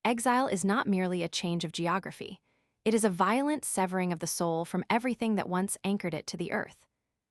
Exile is not merely a change of geography. It is a violent severing of the soul from everything that once anchored it to the earth.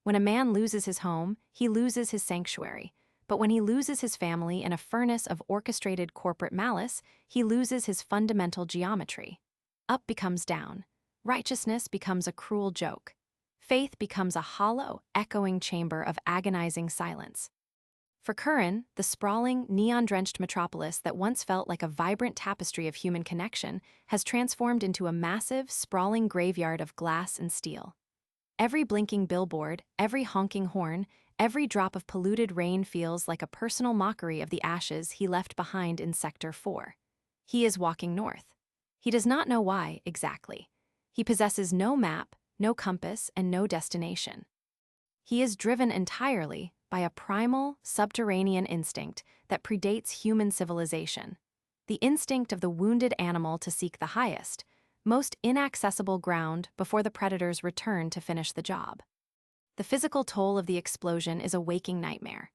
When a man loses his home, he loses his sanctuary. But when he loses his family in a furnace of orchestrated corporate malice, he loses his fundamental geometry. Up becomes down. Righteousness becomes a cruel joke. Faith becomes a hollow, echoing chamber of agonizing silence. For Kiran, the sprawling, neon-drenched metropolis that once felt like a vibrant tapestry of human connection has transformed into a massive, sprawling graveyard of glass and steel. Every blinking billboard, every honking horn, every drop of polluted rain feels like a personal mockery of the ashes he left behind in Sector 4. He is walking north. He does not know why, exactly. He possesses no map, no compass, and no destination. He is driven entirely by a primal, subterranean instinct that predates human civilization. The instinct of the wounded animal to seek the highest, most inaccessible ground before the predators return to finish the job. The physical toll of the explosion is a waking nightmare.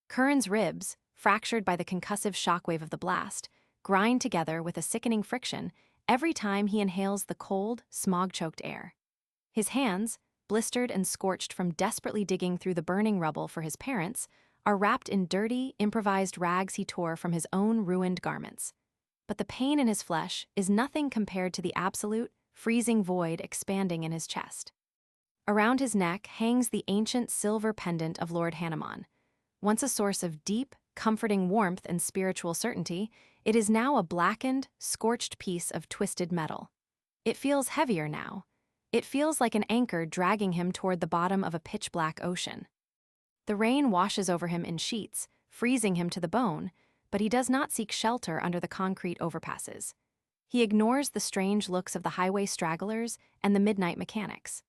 Kiran's ribs, fractured by the concussive shockwave of the blast, grind together with a sickening friction every time he inhales the cold, smog-choked air. His hands, blistered and scorched from desperately digging through the burning rubble for his parents, are wrapped in dirty, improvised rags he tore from his own ruined garments. But the pain in his flesh is nothing compared to the absolute, freezing void expanding in his chest. Around his neck hangs the ancient silver pendant of Lord Hanuman. Once a source of deep, comforting warmth and spiritual certainty, it is now a blackened, scorched piece of twisted metal. It feels heavier now. It feels like an anchor dragging him toward the bottom of a pitch-black ocean. The rain washes over him in sheets, freezing him to the bone, but he does not seek shelter under the concrete overpasses. He ignores the strange looks of the highway stragglers and the midnight mechanics.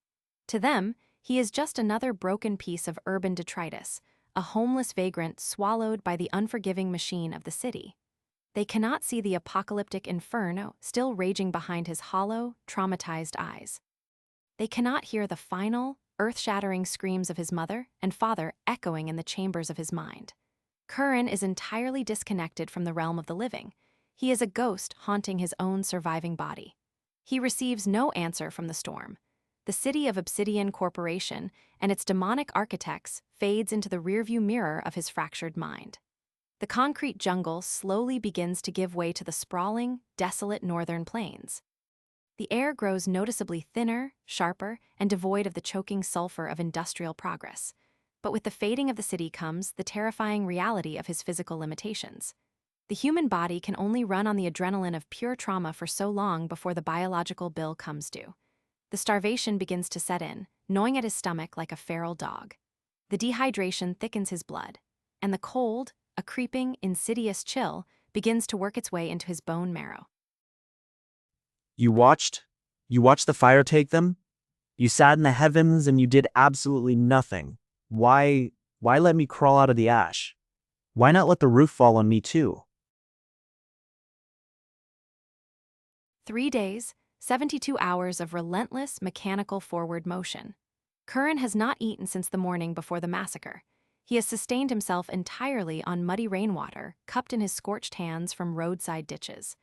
To them, he is just another broken piece of urban detritus, a homeless vagrant swallowed by the unforgiving machine of the city. They cannot see the apocalyptic inferno still raging behind his hollow, traumatized eyes. They cannot hear the final, earth-shattering screams of his mother and father echoing in the chambers of his mind. Kiran is entirely disconnected from the realm of the living. He is a ghost haunting his own surviving body. He receives no answer from the storm. The city of Obsidian Corporation and its demonic architects fades into the rearview mirror of his fractured mind. The concrete jungle slowly begins to give way to the sprawling, desolate northern plains. The air grows noticeably thinner, sharper, and devoid of the choking sulfur of industrial progress. But with the fading of the city comes the terrifying reality of his physical limitations. The human body can only run on the adrenaline of pure trauma for so long before the biological bill comes due. The starvation begins to set in, gnawing at his stomach like a feral dog. The dehydration thickens his blood, and the cold, a creeping, insidious chill, begins to work its way into his bone marrow. You watched? You watched the fire take them? You sat in the heavens and you did absolutely nothing. Why let me crawl out of the ash? Why not let the roof fall on me too? 3 days, 72 hours of relentless mechanical forward motion. Kiran has not eaten since the morning before the massacre. He has sustained himself entirely on muddy rainwater, cupped in his scorched hands from roadside ditches.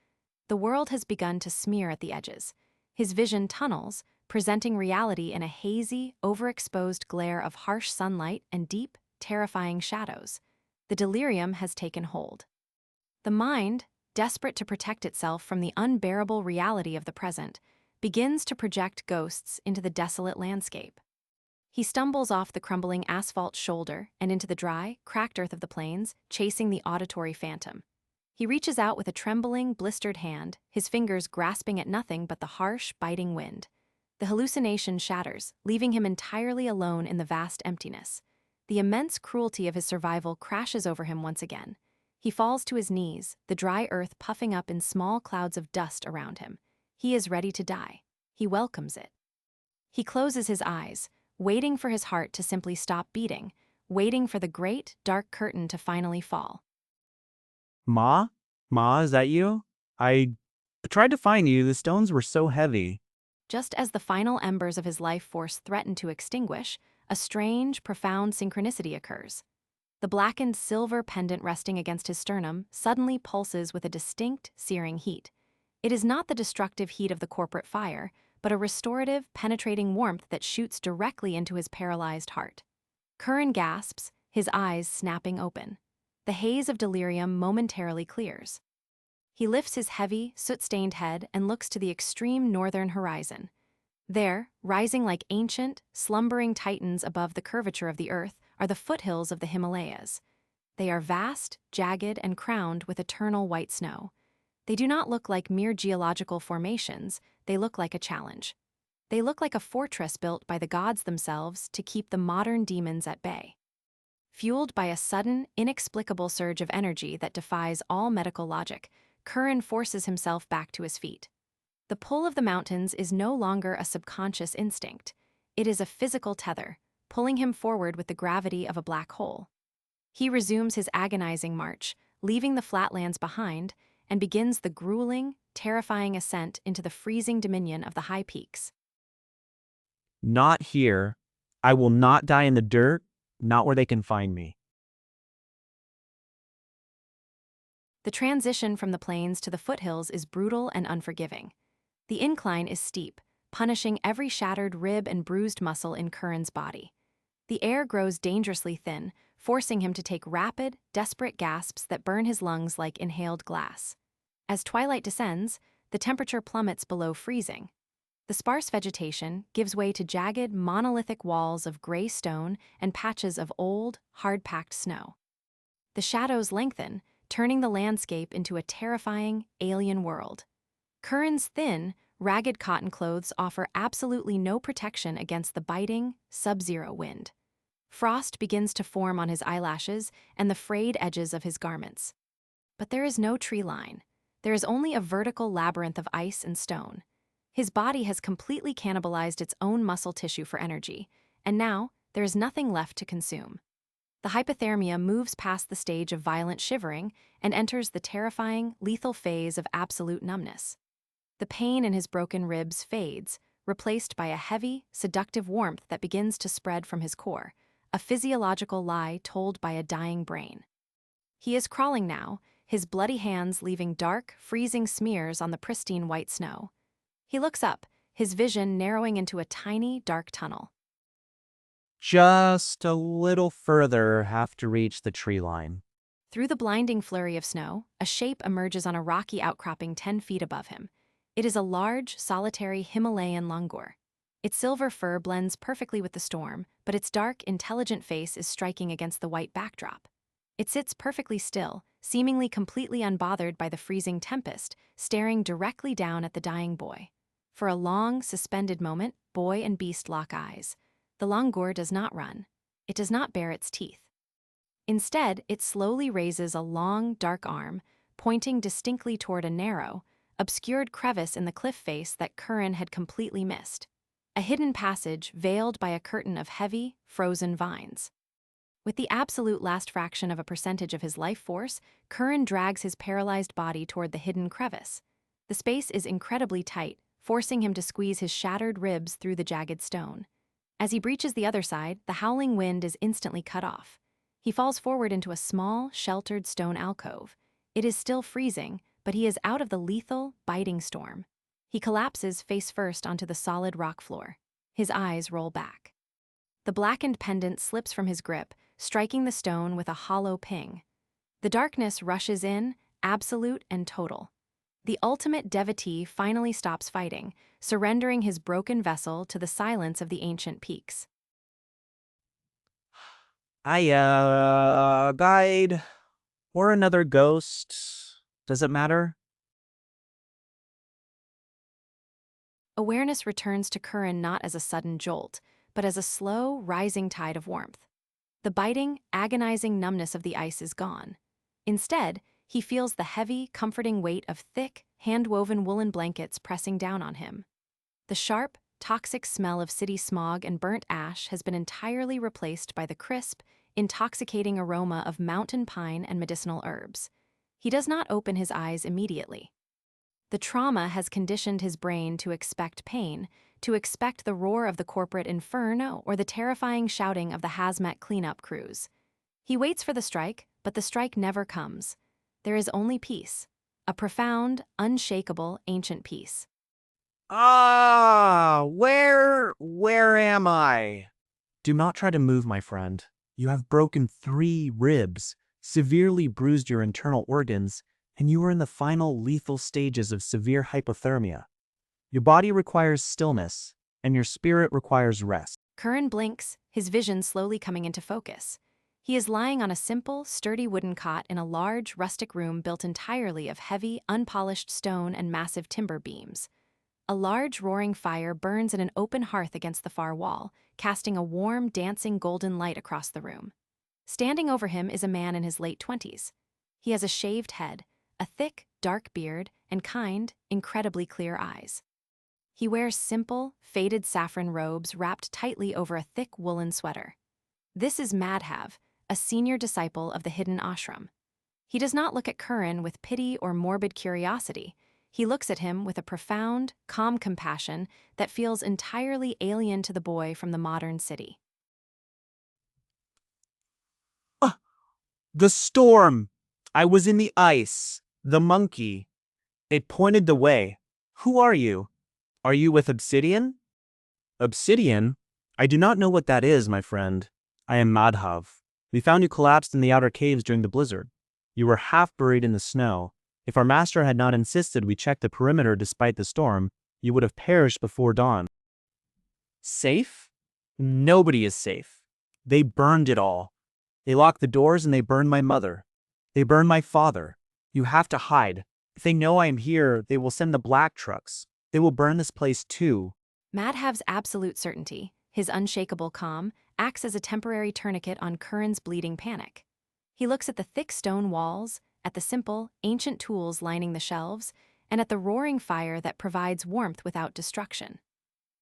The world has begun to smear at the edges. His vision tunnels, presenting reality in a hazy, overexposed glare of harsh sunlight and deep, terrifying shadows. The delirium has taken hold. The mind, desperate to protect itself from the unbearable reality of the present, begins to project ghosts into the desolate landscape. He stumbles off the crumbling asphalt shoulder and into the dry, cracked earth of the plains, chasing the auditory phantom. He reaches out with a trembling, blistered hand, his fingers grasping at nothing but the harsh, biting wind. The hallucination shatters, leaving him entirely alone in the vast emptiness. The immense cruelty of his survival crashes over him once again. He falls to his knees, the dry earth puffing up in small clouds of dust around him. He is ready to die. He welcomes it. He closes his eyes, waiting for his heart to simply stop beating, waiting for the great, dark curtain to finally fall. Ma? Ma, is that you? I tried to find you. The stones were so heavy. Just as the final embers of his life force threaten to extinguish, a strange, profound synchronicity occurs. The blackened silver pendant resting against his sternum suddenly pulses with a distinct, searing heat. It is not the destructive heat of the corporate fire, but a restorative, penetrating warmth that shoots directly into his paralyzed heart. Kiran gasps, his eyes snapping open. The haze of delirium momentarily clears. He lifts his heavy, soot-stained head and looks to the extreme northern horizon. There, rising like ancient, slumbering titans above the curvature of the earth, are the foothills of the Himalayas. They are vast, jagged, and crowned with eternal white snow. They do not look like mere geological formations, they look like a challenge. They look like a fortress built by the gods themselves to keep the modern demons at bay. Fueled by a sudden, inexplicable surge of energy that defies all medical logic, Kiran forces himself back to his feet. The pull of the mountains is no longer a subconscious instinct. It is a physical tether, pulling him forward with the gravity of a black hole. He resumes his agonizing march, leaving the flatlands behind, and begins the grueling, terrifying ascent into the freezing dominion of the high peaks. Not here. I will not die in the dirt, not where they can find me. The transition from the plains to the foothills is brutal and unforgiving. The incline is steep, punishing every shattered rib and bruised muscle in Kiran's body. The air grows dangerously thin, forcing him to take rapid, desperate gasps that burn his lungs like inhaled glass. As twilight descends, the temperature plummets below freezing. The sparse vegetation gives way to jagged, monolithic walls of gray stone and patches of old, hard-packed snow. The shadows lengthen, turning the landscape into a terrifying, alien world. Kiran's thin, ragged cotton clothes offer absolutely no protection against the biting, sub-zero wind. Frost begins to form on his eyelashes and the frayed edges of his garments. But there is no tree line. There is only a vertical labyrinth of ice and stone. His body has completely cannibalized its own muscle tissue for energy, and now there is nothing left to consume. The hypothermia moves past the stage of violent shivering and enters the terrifying, lethal phase of absolute numbness. The pain in his broken ribs fades, replaced by a heavy, seductive warmth that begins to spread from his core, a physiological lie told by a dying brain. He is crawling now, his bloody hands leaving dark, freezing smears on the pristine white snow. He looks up, his vision narrowing into a tiny, dark tunnel. Just a little further, have to reach the tree line. Through the blinding flurry of snow, a shape emerges on a rocky outcropping 10 feet above him. It is a large, solitary Himalayan langur. Its silver fur blends perfectly with the storm, but its dark, intelligent face is striking against the white backdrop. It sits perfectly still, seemingly completely unbothered by the freezing tempest, staring directly down at the dying boy. For a long, suspended moment, boy and beast lock eyes. The langur does not run. It does not bare its teeth. Instead, it slowly raises a long, dark arm, pointing distinctly toward a narrow, obscured crevice in the cliff face that Kiran had completely missed. A hidden passage veiled by a curtain of heavy, frozen vines. With the absolute last fraction of a percentage of his life force, Kiran drags his paralyzed body toward the hidden crevice. The space is incredibly tight, forcing him to squeeze his shattered ribs through the jagged stone. As he breaches the other side, the howling wind is instantly cut off. He falls forward into a small, sheltered stone alcove. It is still freezing, but he is out of the lethal, biting storm. He collapses face first onto the solid rock floor. His eyes roll back. The blackened pendant slips from his grip, striking the stone with a hollow ping. The darkness rushes in, absolute and total. The ultimate devotee finally stops fighting, surrendering his broken vessel to the silence of the ancient peaks. I died. Or another ghost. Does it matter? Awareness returns to Kiran not as a sudden jolt, but as a slow, rising tide of warmth. The biting, agonizing numbness of the ice is gone. Instead, he feels the heavy, comforting weight of thick, hand-woven woolen blankets pressing down on him. The sharp, toxic smell of city smog and burnt ash has been entirely replaced by the crisp, intoxicating aroma of mountain pine and medicinal herbs. He does not open his eyes immediately. The trauma has conditioned his brain to expect pain, to expect the roar of the corporate inferno or the terrifying shouting of the hazmat cleanup crews. He waits for the strike, but the strike never comes. There is only peace. A profound, unshakable, ancient peace. Ah, where am I? Do not try to move, my friend. You have broken 3 ribs, severely bruised your internal organs, and you are in the final lethal stages of severe hypothermia. Your body requires stillness, and your spirit requires rest. Kiran blinks, his vision slowly coming into focus. He is lying on a simple, sturdy wooden cot in a large, rustic room built entirely of heavy, unpolished stone and massive timber beams. A large, roaring fire burns in an open hearth against the far wall, casting a warm, dancing golden light across the room. Standing over him is a man in his late 20s. He has a shaved head, a thick, dark beard, and kind, incredibly clear eyes. He wears simple, faded saffron robes wrapped tightly over a thick woolen sweater. This is Madhav, a senior disciple of the hidden ashram. He does not look at Kiran with pity or morbid curiosity. He looks at him with a profound, calm compassion that feels entirely alien to the boy from the modern city. Ah, the storm! I was in the ice. The monkey. It pointed the way. Who are you? Are you with Obsidian? Obsidian? I do not know what that is, my friend. I am Madhav. We found you collapsed in the outer caves during the blizzard. You were half buried in the snow. If our master had not insisted we check the perimeter despite the storm, you would have perished before dawn. Safe? Nobody is safe. They burned it all. They locked the doors and they burned my mother. They burned my father. You have to hide. If they know I am here, they will send the black trucks. They will burn this place too. Madhav's absolute certainty, his unshakable calm, acts as a temporary tourniquet on Kiran's bleeding panic. He looks at the thick stone walls, at the simple, ancient tools lining the shelves, and at the roaring fire that provides warmth without destruction.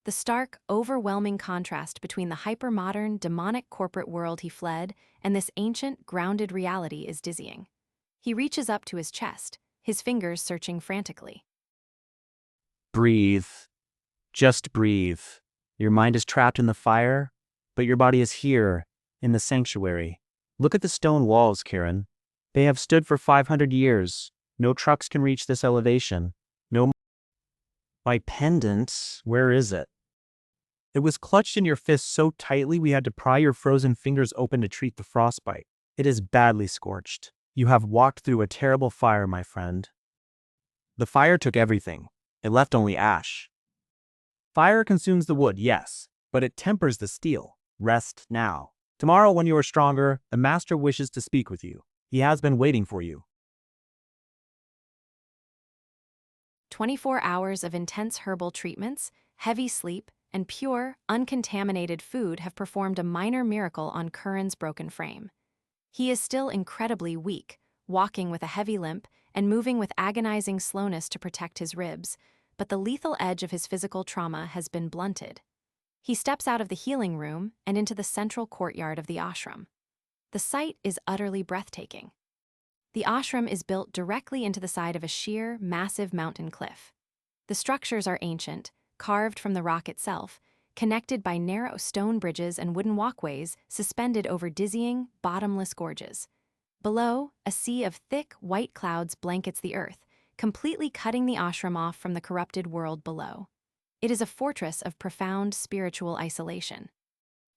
The stark, overwhelming contrast between the hyper-modern, demonic corporate world he fled and this ancient, grounded reality is dizzying. He reaches up to his chest, his fingers searching frantically. Breathe. Just breathe. Your mind is trapped in the fire, but your body is here, in the sanctuary. Look at the stone walls, Kiran. They have stood for 500 years. No trucks can reach this elevation. No. My pendant, where is it? It was clutched in your fist so tightly we had to pry your frozen fingers open to treat the frostbite. It is badly scorched. You have walked through a terrible fire, my friend. The fire took everything. It left only ash. Fire consumes the wood, yes, but it tempers the steel. Rest now. Tomorrow, when you are stronger, the master wishes to speak with you. He has been waiting for you. 24 hours of intense herbal treatments, heavy sleep, and pure, uncontaminated food have performed a minor miracle on Kiran's broken frame. He is still incredibly weak, walking with a heavy limp and moving with agonizing slowness to protect his ribs, but the lethal edge of his physical trauma has been blunted. He steps out of the healing room and into the central courtyard of the ashram. The sight is utterly breathtaking. The ashram is built directly into the side of a sheer, massive mountain cliff. The structures are ancient, carved from the rock itself, connected by narrow stone bridges and wooden walkways suspended over dizzying, bottomless gorges. Below, a sea of thick, white clouds blankets the earth, completely cutting the ashram off from the corrupted world below. It is a fortress of profound spiritual isolation.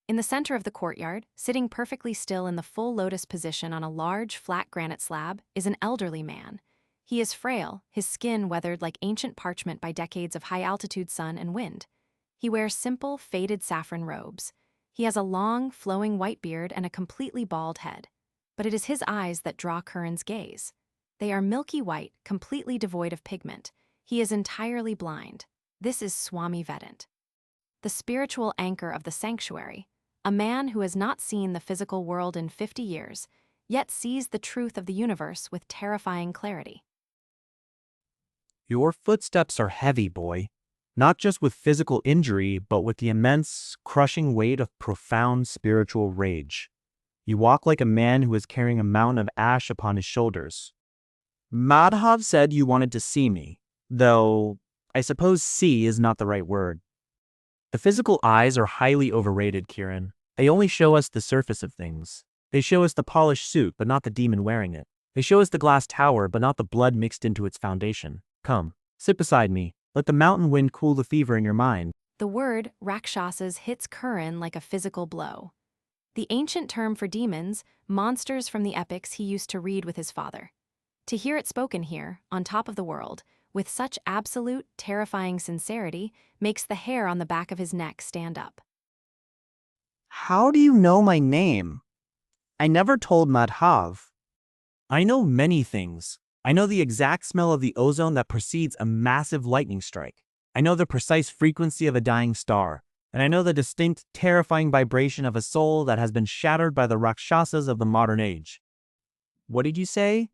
In the center of the courtyard, sitting perfectly still in the full lotus position on a large, flat granite slab, is an elderly man. He is frail, his skin weathered like ancient parchment by decades of high-altitude sun and wind. He wears simple, faded saffron robes. He has a long, flowing white beard and a completely bald head. But it is his eyes that draw Kiran's gaze. They are milky white, completely devoid of pigment. He is entirely blind. This is Swami Vedant, the spiritual anchor of the sanctuary, a man who has not seen the physical world in 50 years, yet sees the truth of the universe with terrifying clarity. Your footsteps are heavy, boy. Not just with physical injury, but with the immense, crushing weight of profound spiritual rage. You walk like a man who is carrying a mountain of ash upon his shoulders. Madhav said you wanted to see me, though I suppose see is not the right word. The physical eyes are highly overrated, Kiran. They only show us the surface of things. They show us the polished suit, but not the demon wearing it. They show us the glass tower, but not the blood mixed into its foundation. Come, sit beside me. Let the mountain wind cool the fever in your mind. The word Rakshasas hits Kiran like a physical blow. The ancient term for demons, monsters from the epics he used to read with his father. To hear it spoken here, on top of the world, with such absolute, terrifying sincerity, makes the hair on the back of his neck stand up. How do you know my name? I never told Madhav. I know many things. I know the exact smell of the ozone that precedes a massive lightning strike. I know the precise frequency of a dying star. And I know the distinct, terrifying vibration of a soul that has been shattered by the Rakshasas of the modern age. What did you say?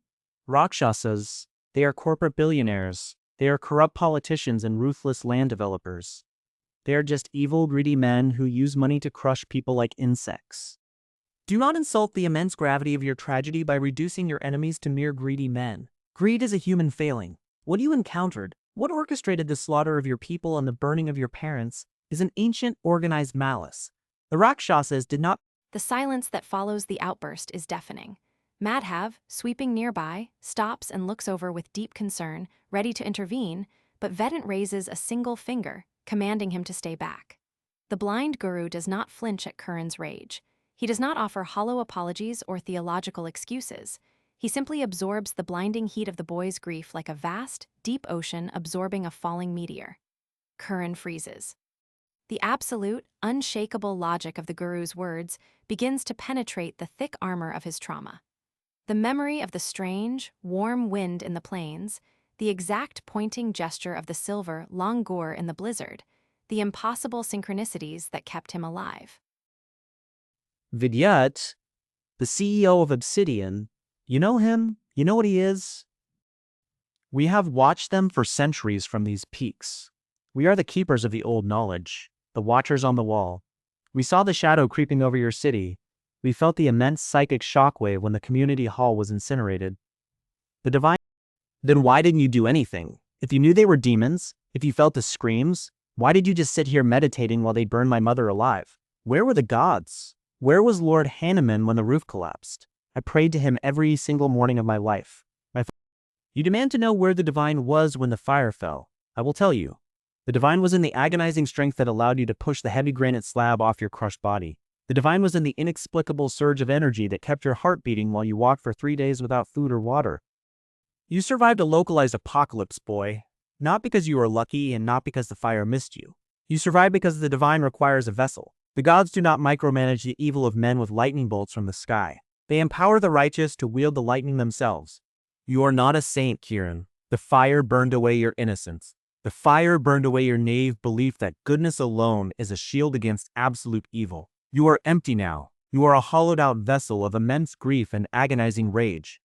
Rakshasas. They are corporate billionaires. They are corrupt politicians and ruthless land developers. They are just evil, greedy men who use money to crush people like insects. Do not insult the immense gravity of your tragedy by reducing your enemies to mere greedy men. Greed is a human failing. What you encountered, what orchestrated the slaughter of your people and the burning of your parents, is an ancient, organized malice. The Rakshasas did not. The silence that follows the outburst is deafening. Madhav, sweeping nearby, stops and looks over with deep concern, ready to intervene, but Vedant raises a single finger, commanding him to stay back. The blind guru does not flinch at Kiran's rage. He does not offer hollow apologies or theological excuses. He simply absorbs the blinding heat of the boy's grief like a vast, deep ocean absorbing a falling meteor. Kiran freezes. The absolute, unshakable logic of the guru's words begins to penetrate the thick armor of his trauma. The memory of the strange, warm wind in the plains, the exact pointing gesture of the silver langur in the blizzard, the impossible synchronicities that kept him alive. Vidyut, the CEO of Obsidian, you know him? You know what he is? We have watched them for centuries from these peaks. We are the keepers of the old knowledge, the watchers on the wall. We saw the shadow creeping over your city. We felt the immense psychic shockwave when the community hall was incinerated. The divine. Then why didn't you do anything? If you knew they were demons, if you felt the screams, why did you just sit here meditating while they burned my mother alive? Where were the gods? Where was Lord Hanuman when the roof collapsed? I prayed to him every single morning of my life. You demand to know where the divine was when the fire fell. I will tell you. The divine was in the agonizing strength that allowed you to push the heavy granite slab off your crushed body. The divine was in the inexplicable surge of energy that kept your heart beating while you walked for 3 days without food or water. You survived a localized apocalypse, boy. Not because you were lucky and not because the fire missed you. You survived because the divine requires a vessel. The gods do not micromanage the evil of men with lightning bolts from the sky. They empower the righteous to wield the lightning themselves. You are not a saint, Kiran. The fire burned away your innocence. The fire burned away your naive belief that goodness alone is a shield against absolute evil. You are empty now. You are a hollowed-out vessel of immense grief and agonizing rage.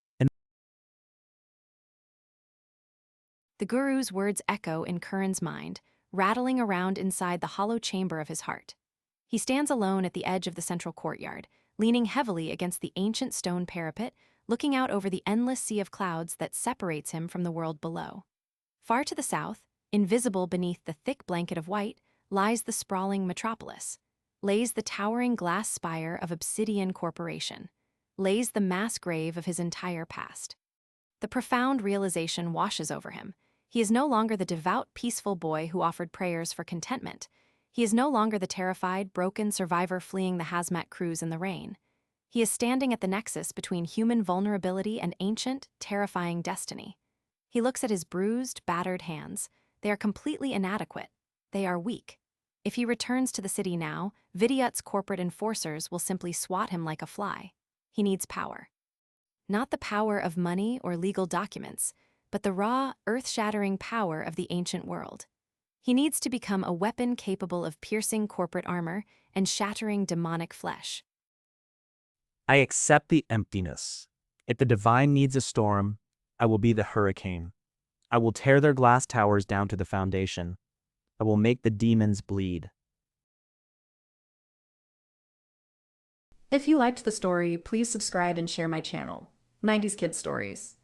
The guru's words echo in Kiran's mind, rattling around inside the hollow chamber of his heart. He stands alone at the edge of the central courtyard, leaning heavily against the ancient stone parapet, looking out over the endless sea of clouds that separates him from the world below. Far to the south, invisible beneath the thick blanket of white, lies the sprawling metropolis. Lays the towering glass spire of Obsidian Corporation. Lays the mass grave of his entire past. The profound realization washes over him. He is no longer the devout, peaceful boy who offered prayers for contentment. He is no longer the terrified, broken survivor fleeing the hazmat crews in the rain. He is standing at the nexus between human vulnerability and ancient, terrifying destiny. He looks at his bruised, battered hands. They are completely inadequate. They are weak. If he returns to the city now, Vidyut's corporate enforcers will simply swat him like a fly. He needs power. Not the power of money or legal documents, but the raw, earth-shattering power of the ancient world. He needs to become a weapon capable of piercing corporate armor and shattering demonic flesh. I accept the emptiness. If the divine needs a storm, I will be the hurricane. I will tear their glass towers down to the foundation. I will make the demons bleed. If you liked the story, please subscribe and share my channel, 90s Kid Stories.